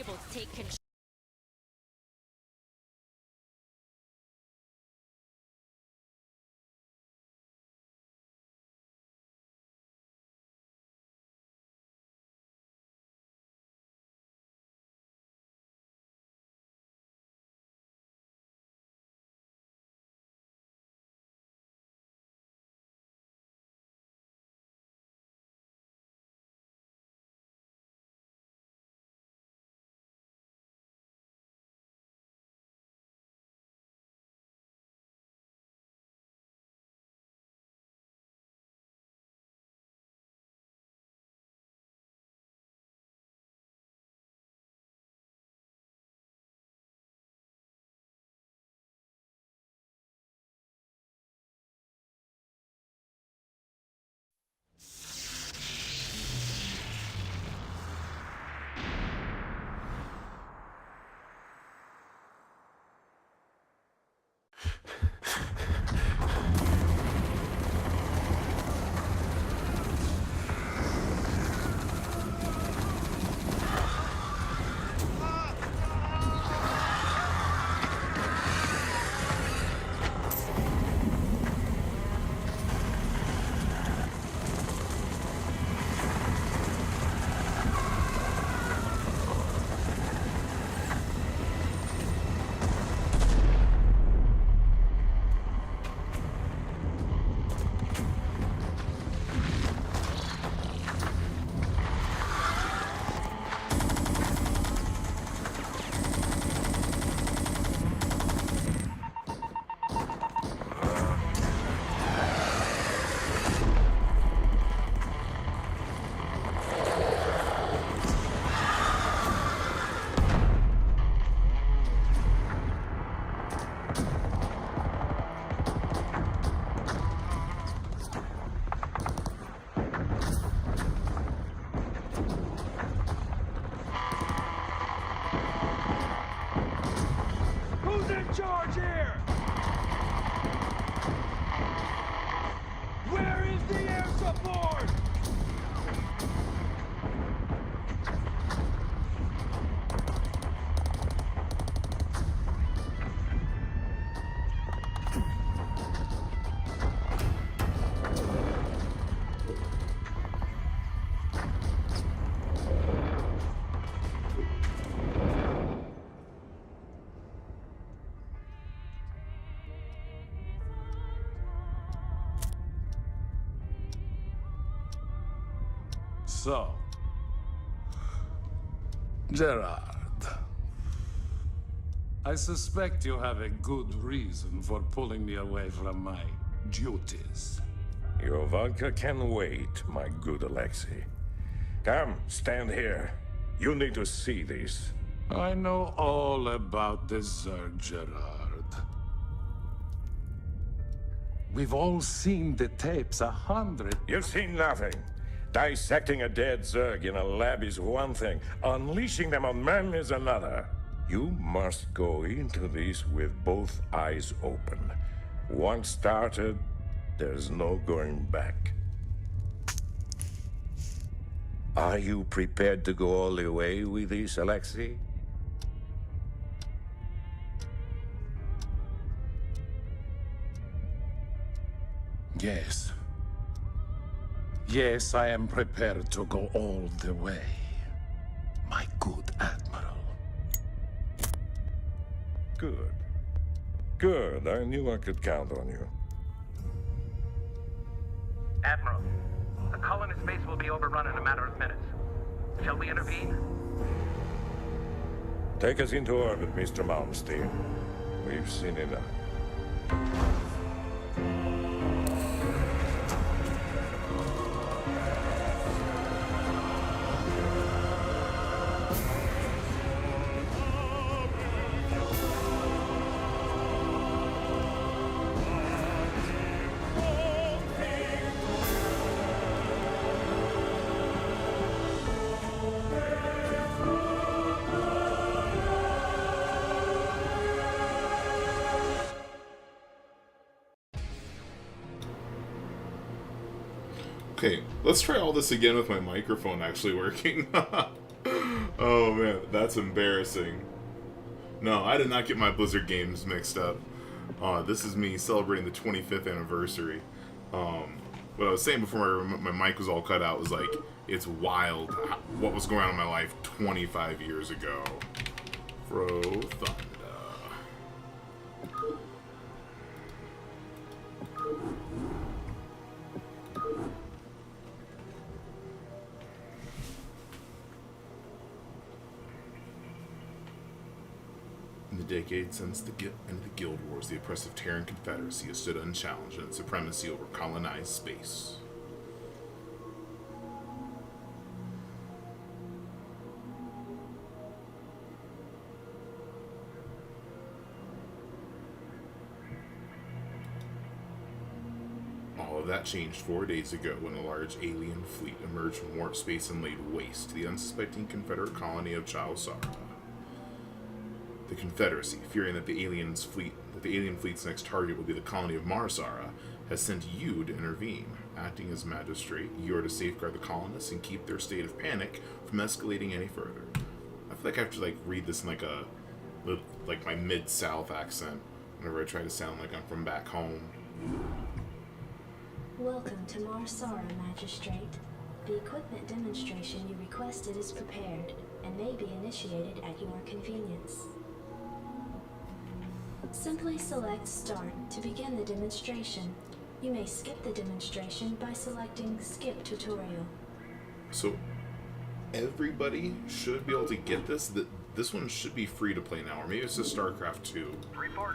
able to take control. Who's in charge here? Where is the air support? So, Gerard, I suspect you have a good reason for pulling me away from my duties. Your vodka can wait, my good Alexei. Come, stand here. You need to see this. I know all about the Zerg, Gerard. We've all seen the tapes 100. You've seen nothing. Dissecting a dead Zerg in a lab is one thing. Unleashing them on men is another. You must go into this with both eyes open. Once started, there's no going back. Are you prepared to go all the way with this, Alexei? Yes. Yes, I am prepared to go all the way, my good Admiral. Good. Good. I knew I could count on you. Admiral, the colonist base will be overrun in a matter of minutes. Shall we intervene? Take us into orbit, Mr. Malmsteen. We've seen enough. Okay, let's try all this again with my microphone actually working. Oh man, that's embarrassing. No, I did not get my Blizzard games mixed up. This is me celebrating the 25th anniversary. What I was saying before my mic was all cut out was like, it's wild what was going on in my life 25 years ago. Fro Thunder. In the decades since the end of the Guild Wars, the oppressive Terran Confederacy has stood unchallenged in its supremacy over colonized space. All of that changed 4 days ago when a large alien fleet emerged from warp space and laid waste to the unsuspecting Confederate colony of Chowsara. The Confederacy, fearing that the alien fleet's next target will be the colony of Marsara, has sent you to intervene. Acting as magistrate, you are to safeguard the colonists and keep their state of panic from escalating any further. I feel like I have to read this in like my mid-South accent whenever I try to sound like I'm from back home. Welcome to Marsara, Magistrate. The equipment demonstration you requested is prepared and may be initiated at your convenience. Simply select Start to begin the demonstration. You may skip the demonstration by selecting Skip Tutorial. So, everybody should be able to get this. This one should be free to play now, or maybe it's just Starcraft 2.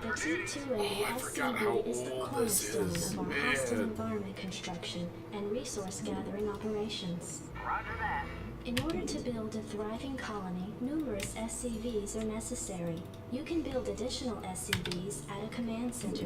The T280 SCV is the cornerstone of our hostile environment construction and resource gathering operations. Roger that. In order to build a thriving colony, numerous SCVs are necessary. You can build additional SCVs at a command center.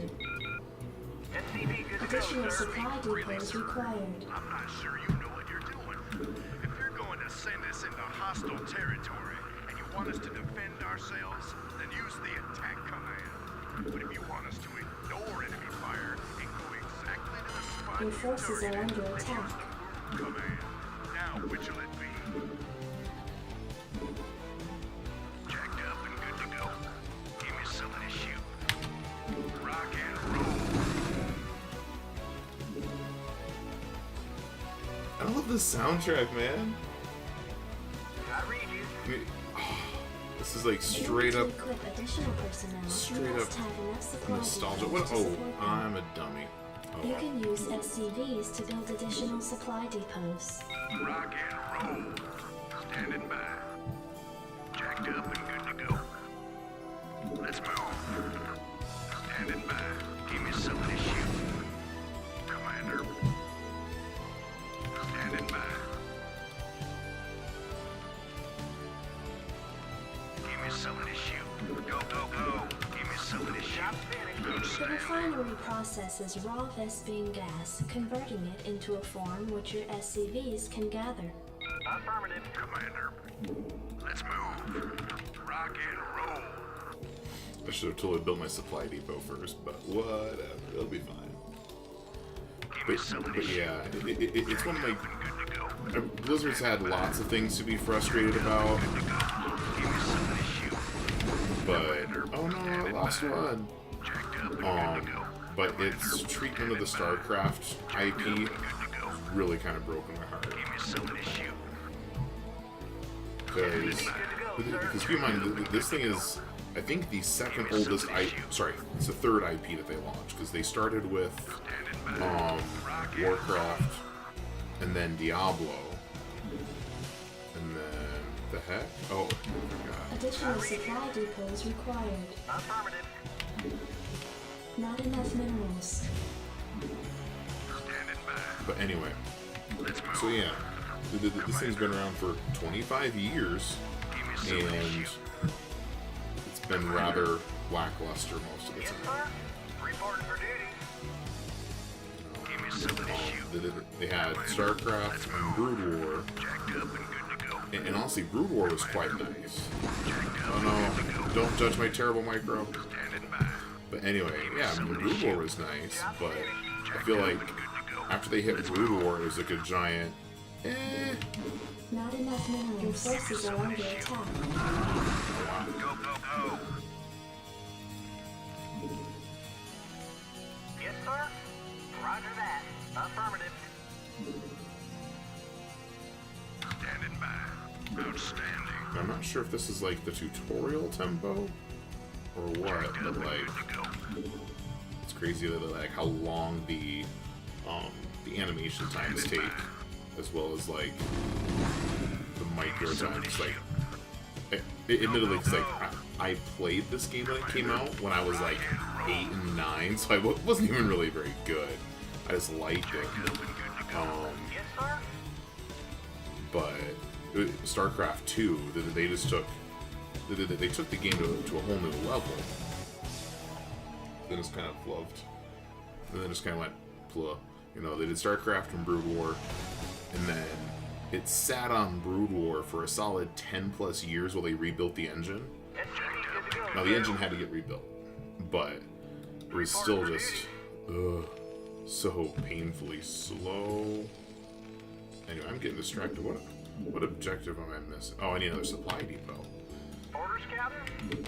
SCV good to go, Additional sir. supply depots required. I'm not sure you know what you're doing. If you're going to send us into hostile territory and you want us to defend ourselves, then use the attack command. But if you want us to ignore enemy fire and go exactly to the spot Your forces are under attack. command. Now, which will it be? Jacked up and good to go. Give me something to shoot. Rock and roll. I love this soundtrack, man. I read you. This is like straight up, To equip additional personnel, straight you up must have enough supply nostalgia. depots What? to Oh, support them. I'm a dummy. You Oh, can use SCVs to build additional supply depots. Rock and roll. Standing by. Jacked up and good to go. Let's move. Standing by. Give me something to shoot. Commander. Standing by. Give me something to shoot. Go, go, go. Give me something to shoot. Good The save. refinery processes raw Vespene gas, converting it into a form which your SCVs can gather. Affirmative. Commander. Let's move. Rock and roll. I should have totally built my supply depot first, but whatever, it'll be fine. Give me something to But shoot. yeah, it's one of my. Good to go. Blizzard's had lots of things to be frustrated about, Give me something to shoot. but oh no, I lost one. Jacked up and good to go. But its treatment of the Starcraft IP Good to go. really kind of broken my heart. Give me something to shoot. Because keep in mind, this thing is, I think, the second oldest sorry, it's the third IP that they launched, because they started with Warcraft, and then Diablo, and then the heck? Oh, I forgot. Additional supply depots required. Affirmative. Not enough minerals. Standing by. But anyway, Let's move. so yeah, this thing's been around for 25 years, Give me something to and shoot. it's been rather lackluster most of the Yes, time. sir. Reporting for duty. Give me something to shoot. They had Starcraft and Brood War, Jacked up and good to go. and honestly, Brood War was quite nice. Oh no, don't judge my terrible micro. Standing by. But anyway, yeah, Brood War was nice, but I feel like after they hit Brood War, it was like a giant, Not enough minerals. Your forces are under attack. Go, go, go. Yes, sir? Roger that. Affirmative. Standing by. Outstanding. I'm not sure if this is like the tutorial tempo or what, but like it's crazy that like how long the animation times take, as well as like the micro times. Like, admittedly, it's like I played this game when it came out when I was like 8 and 9, so I wasn't even really very good. I just liked it. Yes, sir? But Starcraft 2, they just took they took the game to a whole new level. Then it's kind of flubbed. And then just kind of went pluh. You know, they did Starcraft and Brood War, and then it sat on Brood War for a solid 10 plus years while they rebuilt the engine. Yes, sir. Good to go. Now the engine had to get rebuilt, but it was still just so painfully slow. Anyway, I'm getting distracted. What objective am I missing? Oh, I need another supply depot. Orders, Captain?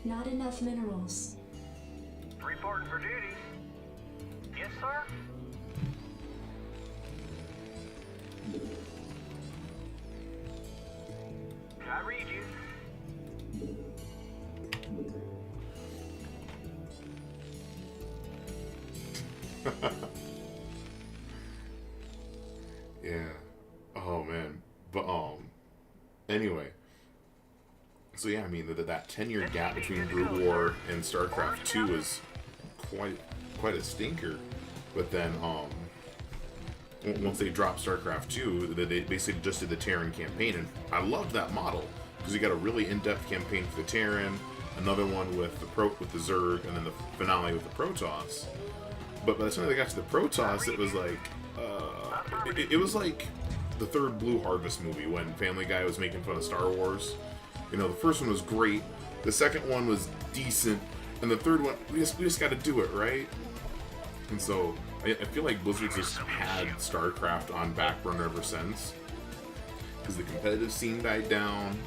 Not enough minerals. Reporting for duty. Yes, sir? I read you. Yeah. Oh man. But anyway. So yeah, I mean that 10-year gap between Brood War and StarCraft 2 is quite a stinker. But then once they dropped StarCraft 2, they basically just did the Terran campaign, and I loved that model because you got a really in-depth campaign for the Terran, another one with the Zerg, and then the finale with the Protoss. But by the time they got to the Protoss, it was like it was like the third Blue Harvest movie when Family Guy was making fun of Star Wars. You know, the first one was great, the second one was decent, and the third one, we just got to do it, right? And so I feel like Blizzard just had StarCraft on back burner ever since, because the competitive scene died down.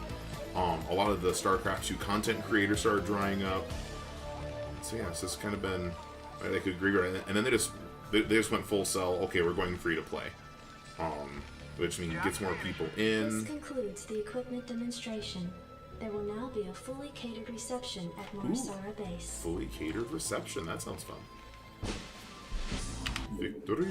A lot of the StarCraft 2 content creators started drying up. So yeah, it's just kind of been, I could agree with it. And then they just went full sell. Okay, we're going free to play, which means gets more people in. This concludes the equipment demonstration. There will now be a fully catered reception at Marsara Base. Fully catered reception. That sounds fun. Victory.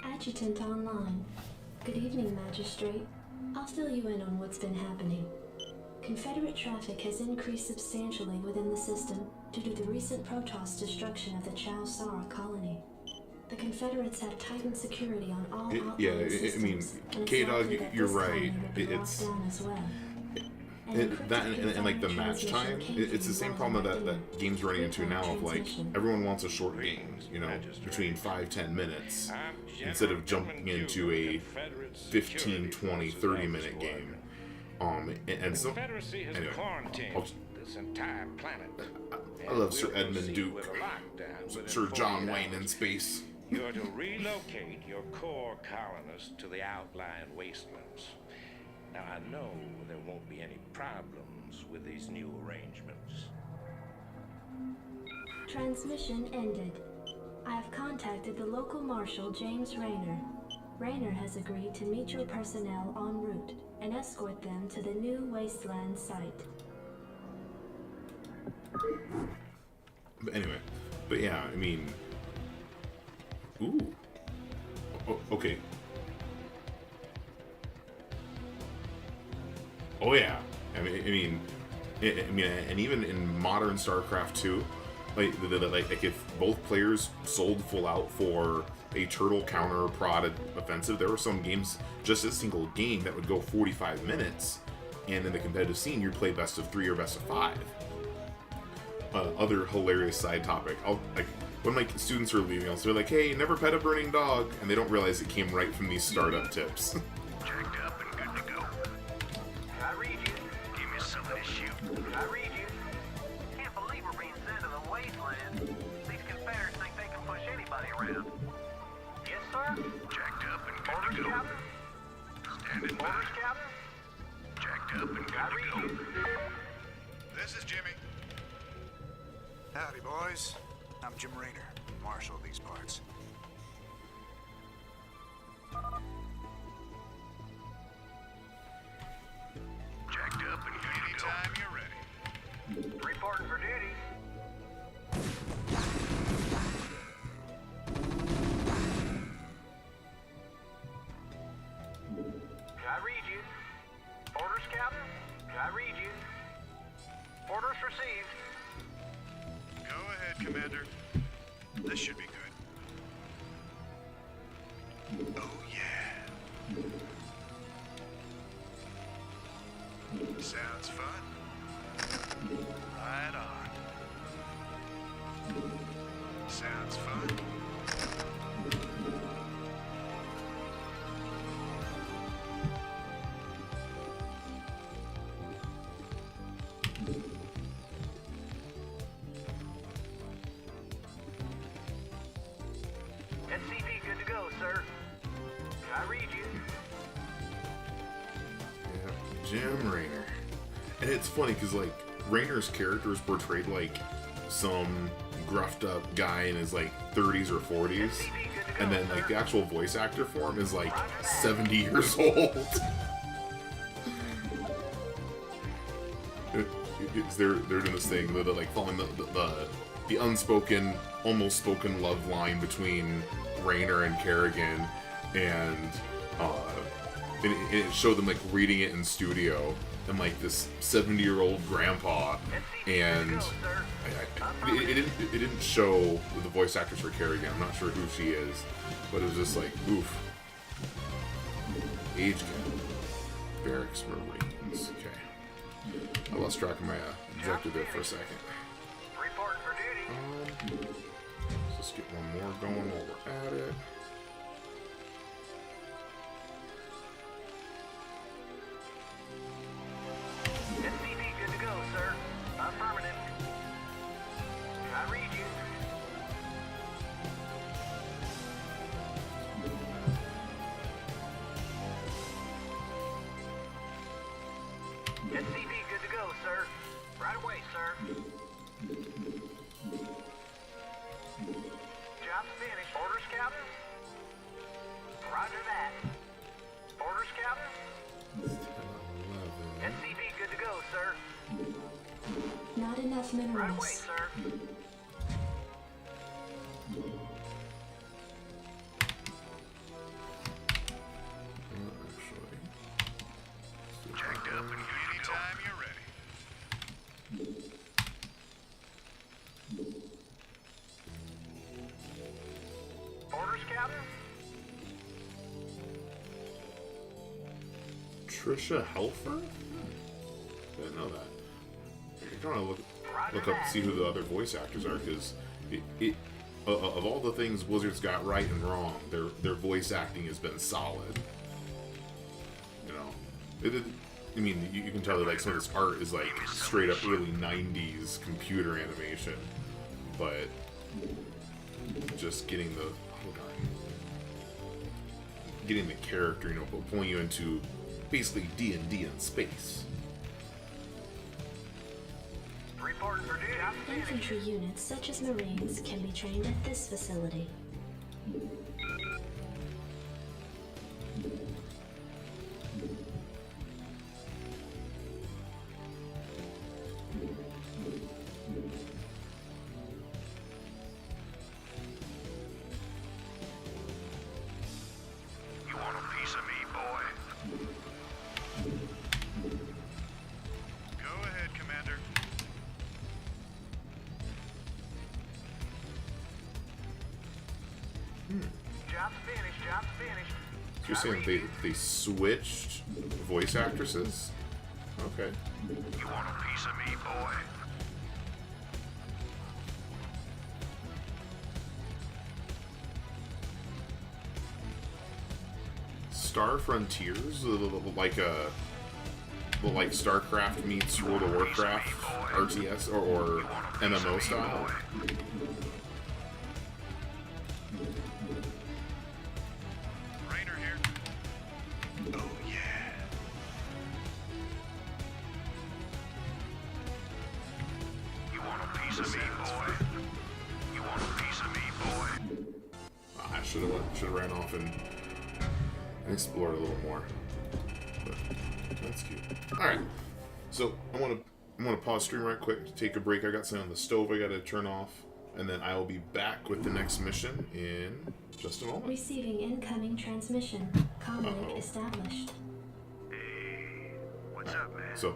Adjutant online. Good evening, Magistrate. I'll fill you in on what's been happening. Confederate traffic has increased substantially within the system due to the recent Protoss destruction of the Chao Sara colony. The Confederates have tightened security on all outlying systems. I mean, and it's K-Dog, likely that you're this colony right. will be locked It's down as well. and like the match time, it's the same problem that games running into now of like everyone wants a short game, you know, between 5-10 minutes instead of jumping into a 15, 20, 30 minute game. And so Confederacy has anyway, quarantined this entire planet. I love Sir Edmund Duke, Sir John Wayne in space. You're to relocate your core colonists to the outlying wastelands. Now, I know there won't be any problems with these new arrangements. Transmission ended. I have contacted the local marshal, James Rayner. Rayner has agreed to meet your personnel en route and escort them to the new wasteland site. But anyway, but yeah, I mean, ooh, okay. Oh yeah, I mean, and even in modern StarCraft 2, like if both players sold full out for a turtle counter prod offensive, there were some games, just a single game, that would go 45 minutes, and in the competitive scene, you'd play best of 3 or best of 5. Other hilarious side topic. When my students are leaving, I'll say like, "Hey, never pet a burning dog," and they don't realize it came right from these startup tips. Jacked up and good I read you. Can't believe we're being sent to the wasteland. These Confederates think they can push anybody around. Yes, sir? Jacked up and good Orders, to go. Captain? Standing by. Orders, Captain? Jacked up and good I to read go. you. This is Jimmy. Howdy, boys. I'm Jim Raynor, marshal of these parts. Jacked up and good anytime you're ready. Reporting for duty. I read you. Orders, Captain? I read you. Orders received. Go ahead, Commander. This should be good. Oh, yeah. Sounds fun. Right on. Sounds fun. SCV good to go, sir. I read you. Yeah, Jim Raynor. And it's funny because, like, Raynor's character is portrayed like some gruffed up guy in his, like, 30s or 40s. SCV good to go, And then, like, the sir. actual voice actor for him is, like, 70 years old. They're doing this thing, they're like following the unspoken, almost spoken love line between Raynor and Kerrigan, and it showed them like reading it in studio, and like this 70-year-old grandpa, and it didn't show the voice actress for Kerrigan. I'm not sure who she is, but it was just like oof. Age gap. Barracks Marines. Okay. I lost track of my objective there for a second. Reporting for duty. Let's just get one more going while we're at it. SCV good to go, sir. Affirmative. I read you. SCV good to go, sir. Right away, sir. Job's finished. Orders, Captain? Roger that. Orders, Captain? 11. SCV good to go, sir. Not enough Right away, minerals. sir. Actually. Jacked up and good anytime you're ready. Orders, Captain? Trisha Helfer? Didn't know that. I'm trying to look up to see who the other voice actors are, because of all the things Blizzard's got right and wrong, their voice acting has been solid. You know, I mean, you can tell that like some of this art is like straight up early '90s computer animation, but just getting the getting the character, you know, pulling you into basically D&D in space. Reporting for duty. Job's finished. Infantry units such as Marines can be trained at this facility. You want a piece of me, boy? Go ahead, Commander. Job's finished. Job's finished. So you're saying they switched voice actresses? Okay. You want a piece of me, boy? Star Frontiers, like a like Starcraft meets World of Warcraft RTS or MMO style. Rainer here. Oh, yeah. You want a piece of me, boy? You want a piece of me, boy? I should have ran off and explored a little more. But that's cute. All right, so I'm gonna pause stream right quick, take a break. I got something on the stove I gotta turn off, and then I will be back with the next mission in just a moment. Receiving incoming transmission. Comlink established. Hey, what's up, man? So